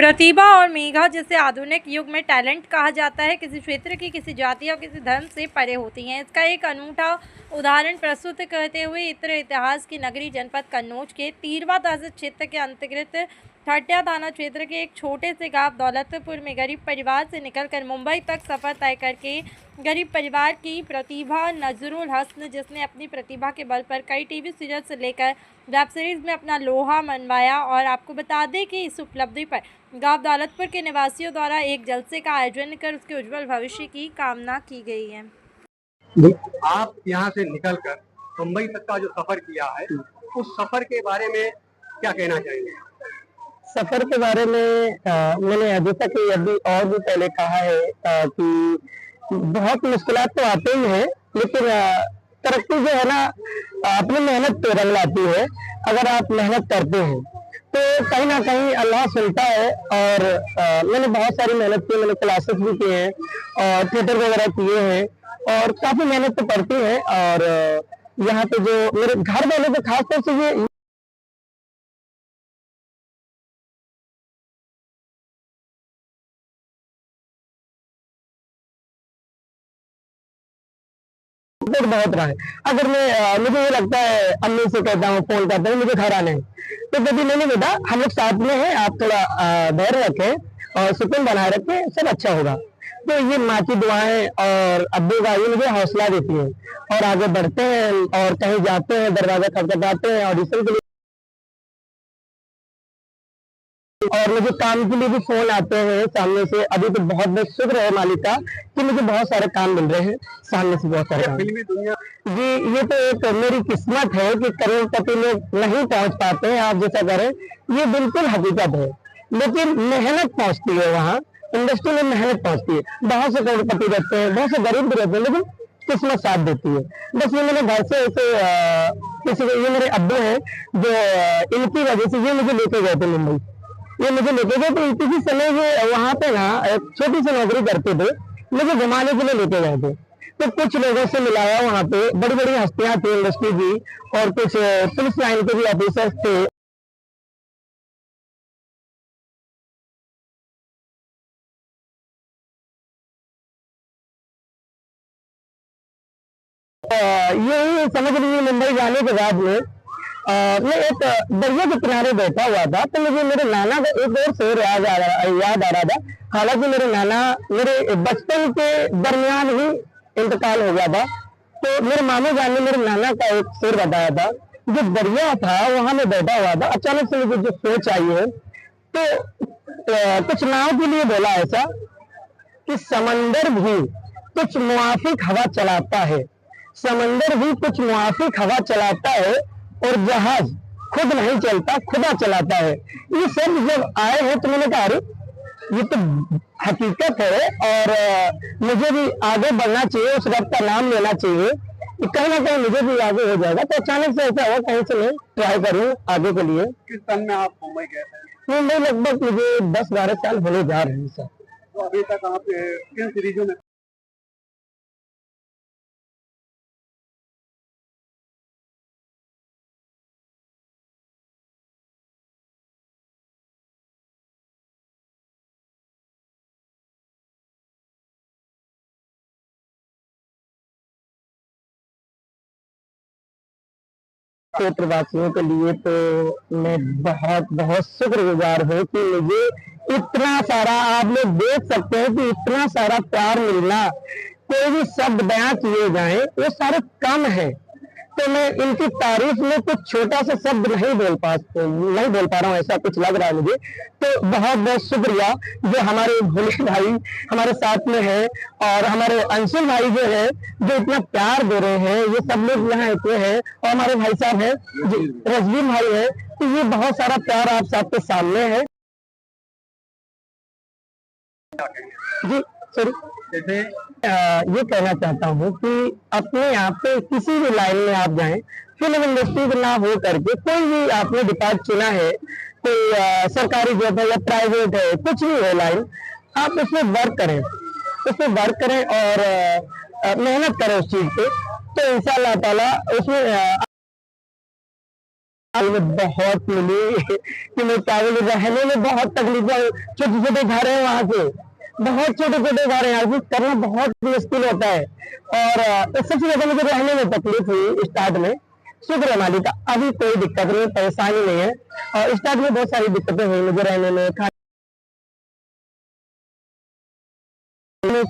प्रतिभा और मेधा जिसे आधुनिक युग में टैलेंट कहा जाता है, किसी क्षेत्र की, किसी जाति या किसी धर्म से परे होती हैं। इसका एक अनूठा उदाहरण प्रस्तुत करते हुए इत्र इतिहास की नगरी जनपद कन्नौज के तिरवा तहसील क्षेत्र के अंतर्गत ठटिया थाना क्षेत्र के एक छोटे से गांव दौलतपुर में गरीब परिवार से निकलकर मुंबई तक सफ़र तय करके गरीब परिवार की प्रतिभा नजरुल हसन, जिसने अपनी प्रतिभा के बल पर कई टीवी सीरियल से लेकर वेब सीरीज़ में अपना लोहा मनवाया। और आपको बता दें कि इस उपलब्धि पर गांव दौलतपुर के निवासियों द्वारा एक जलसे का आयोजन कर उसके उज्जवल भविष्य की कामना की गई है। आप यहाँ से निकलकर मुंबई तक का जो सफर किया है, उस सफर के बारे में क्या कहना चाहेंगे? सफर के बारे में मैंने अभी तक अभी और भी पहले कहा है कि बहुत मुश्किलात तो आते ही हैं, लेकिन तरक्की जो है ना अपनी मेहनत पे रंग लाती है। अगर आप मेहनत करते हैं तो कहीं ना कहीं अल्लाह सुनता है। और मैंने बहुत सारी मेहनत की, मैंने क्लासेस भी किए हैं और थिएटर वगैरह किए हैं और काफी मेहनत तो पड़ती है। और यहाँ पे जो मेरे घर वाले को खासतौर से ये बहुत रहा है। अगर मैं मुझे ये लगता है, अम्मी से कहता हूँ, फोन करता हूँ मुझे घर आने हैं, तो कभी नहीं बेटा हम लोग साथ में हैं, आप थोड़ा धैर्य रखें और सुकून बनाए रखें, सब अच्छा होगा। तो ये माँ की दुआएं और अब्बू का ये मुझे हौसला देती है और आगे बढ़ते हैं और कहीं जाते हैं, दरवाजा खटखटाते हैं ऑडिशन के लिए और मुझे काम के लिए भी फोन आते हैं सामने से। अभी तो बहुत बहुत शुक्र है मालिक का कि मुझे बहुत सारे काम मिल रहे हैं सामने से, बहुत सारे फिल्मी दुनिया जी। ये तो एक मेरी किस्मत है कि करोड़पति लोग नहीं पहुंच पाते हैं, आप जैसा करें, ये बिल्कुल हकीकत है। लेकिन मेहनत पहुंचती है, वहाँ इंडस्ट्री में मेहनत पहुंचती है। बहुत से करोड़पति रहते हैं, बहुत से गरीब भी रहते हैं, लेकिन किस्मत साथ देती है। बस ये मेरे घर से ऐसे किसी ये मेरे अब्बू हैं जो इनकी वजह से ये मुझे लेके गए थे मुंबई। ये मुझे लेके गए तो किसी समय ये वहाँ पे ना एक छोटी सी नौकरी करते थे, मुझे घुमाने के लिए लेके गए थे। तो कुछ लोगों से मिलाया, वहाँ पे बड़ी बड़ी हस्तियां थी इंडस्ट्री की और कुछ पुलिस लाइन के भी ऑफिसर्स थे। यही समझ लीजिए मुंबई जाने के बाद में मैं एक दरिया के किनारे बैठा हुआ था, तो मुझे मेरे नाना का एक और शेर याद आ रहा था। हालांकि मेरे नाना मेरे बचपन के दरमियान ही इंतकाल हो गया था, तो मेरे मामू जान ने मेरे नाना का एक शेर बताया था। जो दरिया था वहां में बैठा हुआ था, अचानक से मुझे जो सोच आई है, तो कुछ नाव के लिए बोला ऐसा कि समंदर भी कुछ मुआफिक हवा चलाता है, समंदर भी कुछ मुआफिक हवा चलाता है और जहाज खुद नहीं चलता, खुदा चलाता है। ये सब जब आए हैं तो मैंने कहा अरे ये तो हकीकत है और मुझे भी आगे बढ़ना चाहिए, उस रब का नाम लेना चाहिए, कहीं ना कहीं मुझे भी आगे हो जाएगा। तो अचानक से ऐसा हुआ, कहीं से मैं ट्राई करूँ आगे के लिए। किस सन में आप मुंबई गए थे? मुंबई लगभग मुझे 10-12 साल होने जा रहे हैं सर। तो अभी तक आप किन सीरीजों में? क्षेत्रवासियों के लिए तो मैं बहुत बहुत शुक्रगुजार हूँ कि मुझे इतना सारा, आप लोग देख सकते हैं कि इतना सारा प्यार मिलना, कोई भी शब्द बयां किए जाएं वो सारे कम है। तो मैं इनकी तारीफ में कुछ छोटा सा शब्द नहीं बोल पा रहा हूँ, ऐसा कुछ लग रहा है मुझे। तो बहुत बहुत शुक्रिया जो हमारे भोले भाई हमारे साथ में है और हमारे अंशुल भाई जो है जो इतना प्यार दे रहे हैं, ये सब लोग यहाँ इतने हैं और हमारे भाई साहब हैं रजवीर भाई है। तो ये बहुत सारा प्यार आप सबके सामने है जी। सॉरी, जैसे ये कहना चाहता हूँ कि अपने आप पे किसी भी लाइन में आप जाएं, फिल्म इंडस्ट्री ना हो करके कोई भी आपने डिपार्ट चुना है, कोई सरकारी जॉब है या प्राइवेट है, कुछ भी हो लाइन, आप उसमें वर्क करें, और मेहनत करें उस चीज पे, तो इंशाअल्लाह ताला उसमें में बहुत मिली कि मैं क्या बोलूं, रहने में बहुत तकलीफ, छोटे छोटे घर है वहाँ पे, बहुत छोटे छोटे घर हैं, एडजस्ट करना बहुत मुश्किल होता है। और सबसे ज्यादा मुझे रहने में तकलीफ हुई स्टार्ट में। शुक्र है मालिक का, अभी कोई दिक्कत नहीं, परेशानी नहीं है। और स्टार्ट में बहुत सारी दिक्कतें हुई मुझे रहने में,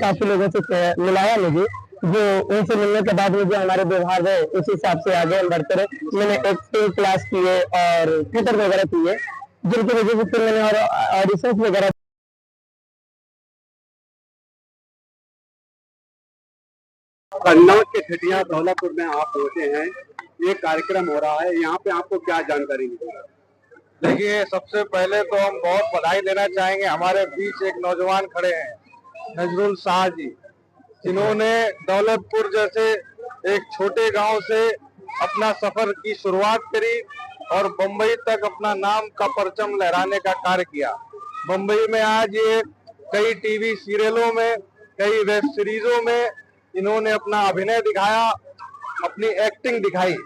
काफी लोगों से मिलाया मुझे, जो उनसे मिलने के बाद मुझे हमारे व्यवहार है उस हिसाब से आगे हम बढ़ते रहे। मैंने एक्टिंग क्लास किए और थिएटर वगैरह किए, जिनकी वजह से फिर मैंने और ऑडिशंस वगैरह। कन्नौज के ठिठिया दौलतपुर में आप पहुंचे हैं, ये कार्यक्रम हो रहा है, यहाँ पे आपको क्या जानकारी मिलेगी? देखिए, सबसे पहले तो हम बहुत बधाई देना चाहेंगे। हमारे बीच एक नौजवान खड़े हैं, नजरुल शाह जी, जिन्होंने दौलतपुर जैसे एक छोटे गांव से अपना सफर की शुरुआत करी और बम्बई तक अपना नाम का परचम लहराने का कार्य किया। बम्बई में आज ये कई टीवी सीरियलों में, कई वेब सीरीजों में इन्होंने अपना अभिनय दिखाया, अपनी एक्टिंग दिखाई।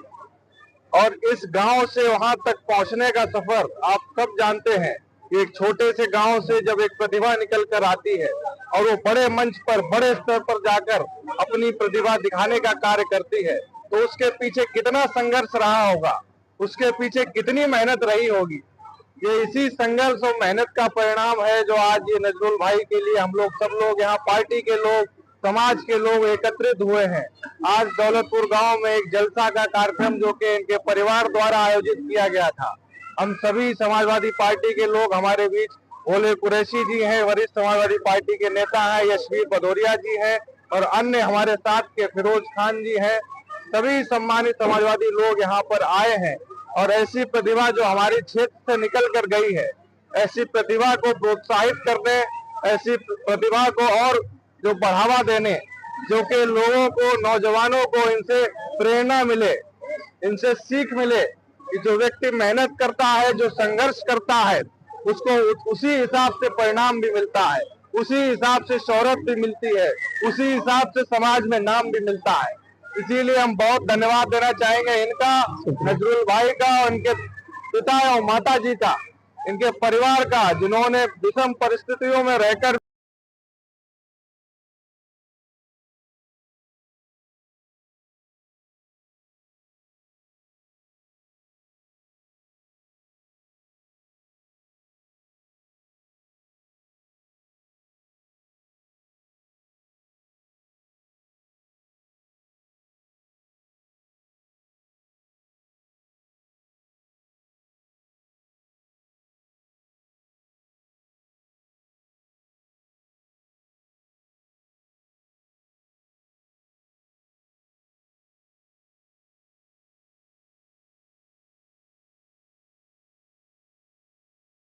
और इस गांव से वहां तक पहुंचने का सफर आप सब जानते हैं कि एक छोटे से गांव से जब एक प्रतिभा निकल कर आती है और वो बड़े मंच पर, बड़े स्तर पर जाकर अपनी प्रतिभा दिखाने का कार्य करती है, तो उसके पीछे कितना संघर्ष रहा होगा, उसके पीछे कितनी मेहनत रही होगी। ये इसी संघर्ष और मेहनत का परिणाम है जो आज ये नजरुल भाई के लिए हम लोग सब लोग यहाँ पार्टी के लोग, समाज के लोग एकत्रित हुए हैं। आज दौलतपुर गांव में एक जलसा का कार्यक्रम जो कि इनके परिवार द्वारा आयोजित किया गया था। हम सभी समाजवादी पार्टी के लोग, हमारे बीच ओले कुरैशी जी हैं, वरिष्ठ समाजवादी पार्टी के नेता हैं, यशवीर भदौरिया जी हैं, और अन्य हमारे साथ के फिरोज खान जी हैं। सभी सम्मानित समाजवादी लोग यहाँ पर आए हैं और ऐसी प्रतिभा जो हमारे क्षेत्र से निकल कर गई है, ऐसी प्रतिभा को प्रोत्साहित करने, ऐसी प्रतिभा को और जो बढ़ावा देने, जो कि लोगों को, नौजवानों को इनसे प्रेरणा मिले, इनसे सीख मिले कि जो व्यक्ति मेहनत करता है, जो संघर्ष करता है, उसको उसी हिसाब से परिणाम भी मिलता है, उसी हिसाब से शोहरत भी मिलती है, उसी हिसाब से समाज में नाम भी मिलता है। इसीलिए हम बहुत धन्यवाद देना चाहेंगे इनका, नजरुल भाई का, और इनके पिता और माता जी का, इनके परिवार का, जिन्होंने विषम परिस्थितियों में रहकर